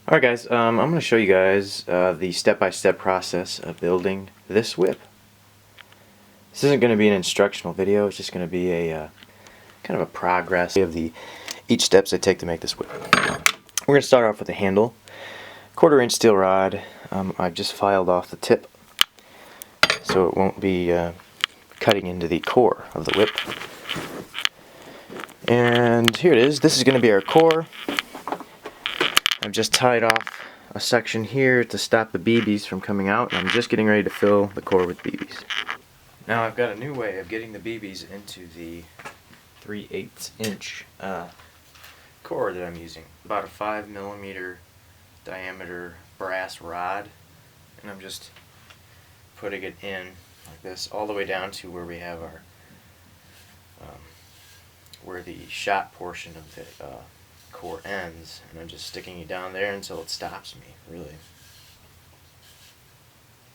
Alright guys, I'm going to show you guys the step-by-step process of building this whip. This isn't going to be an instructional video, it's just going to be a kind of a progress of each steps I take to make this whip. We're going to start off with the handle. 1/4 inch steel rod. I've just filed off the tip so it won't be cutting into the core of the whip. And here it is. This is going to be our core. I've just tied off a section here to stop the BBs from coming out, and I'm just getting ready to fill the core with BBs. Now I've got a new way of getting the BBs into the 3/8 inch core that I'm using. About a 5mm diameter brass rod, and I'm just putting it in like this all the way down to where we have our where the shot portion of the core ends, and I'm just sticking it down there until it stops me, really.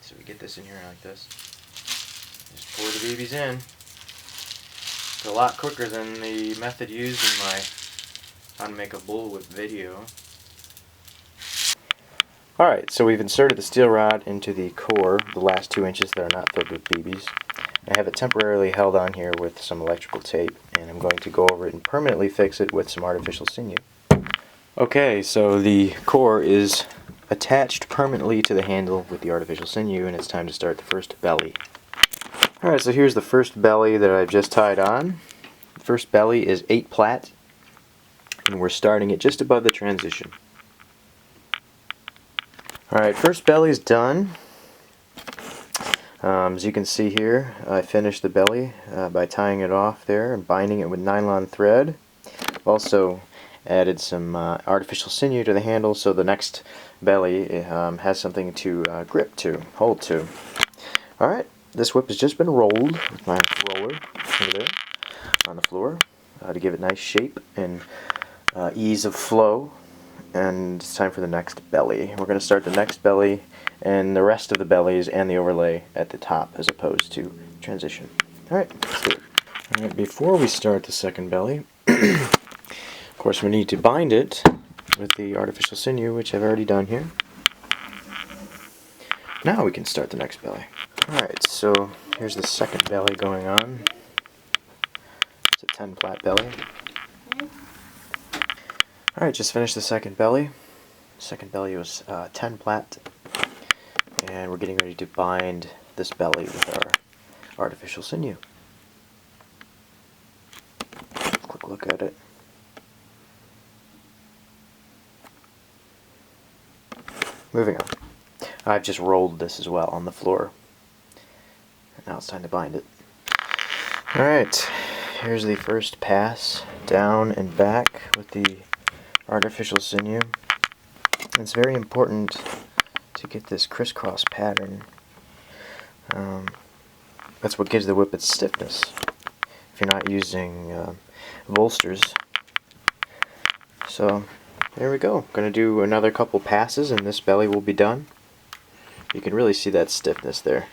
So we get this in here like this. Just pour the BBs in. It's a lot quicker than the method used in my how to make a bullwhip video. Alright, so we've inserted the steel rod into the core, the last 2 inches that are not filled with BBs. I have it temporarily held on here with some electrical tape, and I'm going to go over it and permanently fix it with some artificial sinew. Okay, so the core is attached permanently to the handle with the artificial sinew, and it's time to start the first belly. Alright, so here's the first belly that I've just tied on. The first belly is 8 plat, and we're starting it just above the transition. Alright, first belly's done. As you can see here, I finished the belly by tying it off there and binding it with nylon thread. Also added some artificial sinew to the handle so the next belly has something to hold to. Alright, this whip has just been rolled with my roller over there on the floor to give it nice shape and ease of flow. And it's time for the next belly. We're going to start the next belly and the rest of the bellies and the overlay at the top as opposed to transition. Alright, let's do it. Alright, before we start the second belly, of course we need to bind it with the artificial sinew, which I've already done here. Now we can start the next belly. Alright, so here's the second belly going on. It's a 10 plat belly. Alright, just finished the second belly. Second belly was 10 plat. And we're getting ready to bind this belly with our artificial sinew. Quick look at it. Moving on. I've just rolled this as well on the floor. And now it's time to bind it. Alright, here's the first pass down and back with the artificial sinew. It's very important to get this crisscross pattern. That's what gives the whip its stiffness. If you're not using bolsters. So there we go. Going to do another couple passes and this belly will be done. You can really see that stiffness there.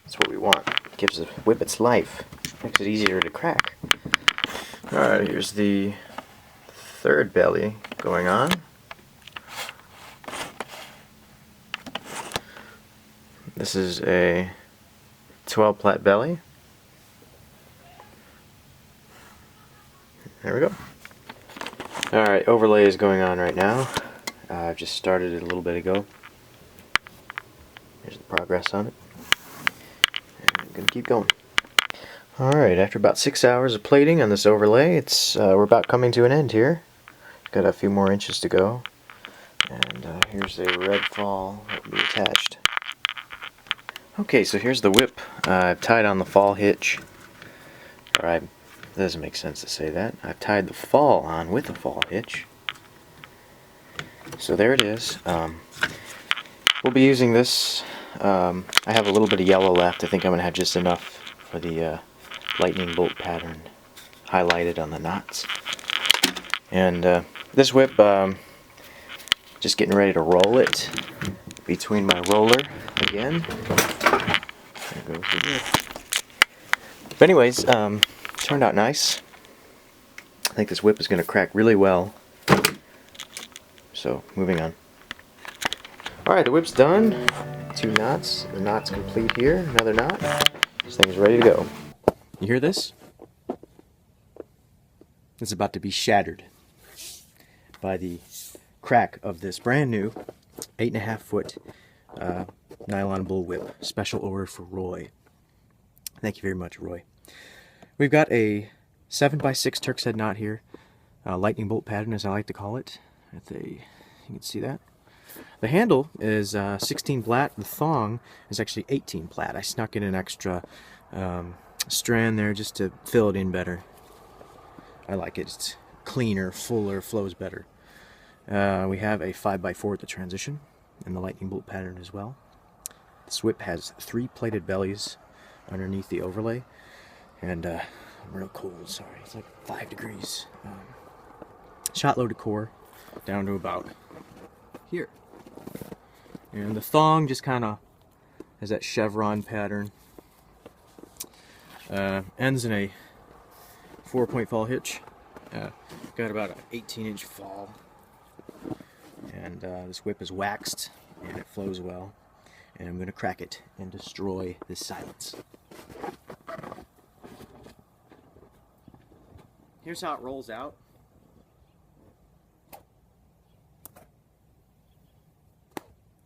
That's what we want. It gives the whip its life. Makes it easier to crack. Alright, here's the third belly going on. This is a 12 plat belly. There we go. Alright, overlay is going on right now. I've just started it a little bit ago. Here's the progress on it. And I'm going to keep going. Alright, after about 6 hours of plating on this overlay, we're about coming to an end here. Got a few more inches to go. And here's a red fall that will be attached. Okay, so here's the whip. I've tied on the fall hitch. It doesn't make sense to say that. I've tied the fall on with the fall hitch. So there it is. We'll be using this. I have a little bit of yellow left. I think I'm going to have just enough for the lightning bolt pattern highlighted on the knots. And this whip, just getting ready to roll it between my roller again. There goes the whip. But anyways, turned out nice. I think this whip is going to crack really well. So moving on. Alright, the whip's done. 2 knots. The knot's complete here. Another knot. This thing's ready to go. You hear this? It's about to be shattered by the crack of this brand new 8.5 foot nylon bullwhip. Special order for Roy. Thank you very much, Roy. We've got a 7x6 Turk's head knot here. Lightning bolt pattern, as I like to call it. You can see that. The handle is 16 Plat. The thong is actually 18 Plat. I snuck in an extra strand there just to fill it in better. I like it. It's cleaner, fuller, flows better. We have a 5x4 at the transition and the lightning bolt pattern as well. This whip has 3 plated bellies underneath the overlay, and I'm real cold, sorry, it's like 5 degrees. Shot loaded core down to about here. And the thong just kind of has that chevron pattern. Ends in a 4-point fall hitch. Got about an 18-inch fall. And this whip is waxed and it flows well. And I'm going to crack it and destroy this silence. Here's how it rolls out.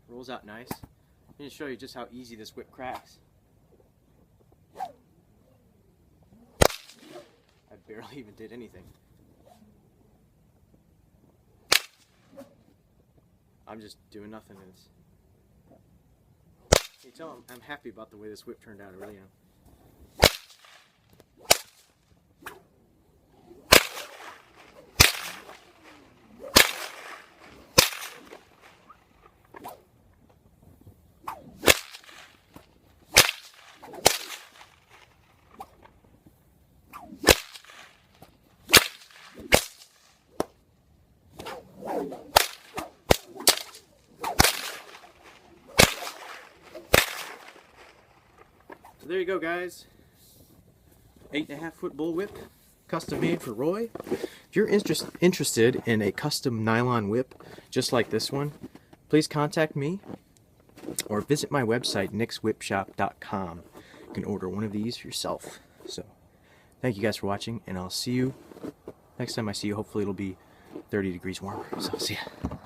Rolls out nice. I'm going to show you just how easy this whip cracks. I barely even did anything. I'm just doing nothing. You tell I'm happy about the way this whip turned out. I really am. So there you go, guys. 8.5 foot bullwhip, custom made for Roy. If you're interested in a custom nylon whip just like this one, please contact me or visit my website nickswhipshop.com. You can order one of these for yourself. So thank you guys for watching, and I'll see you next time I see you. Hopefully it'll be 30 degrees warmer. So see ya.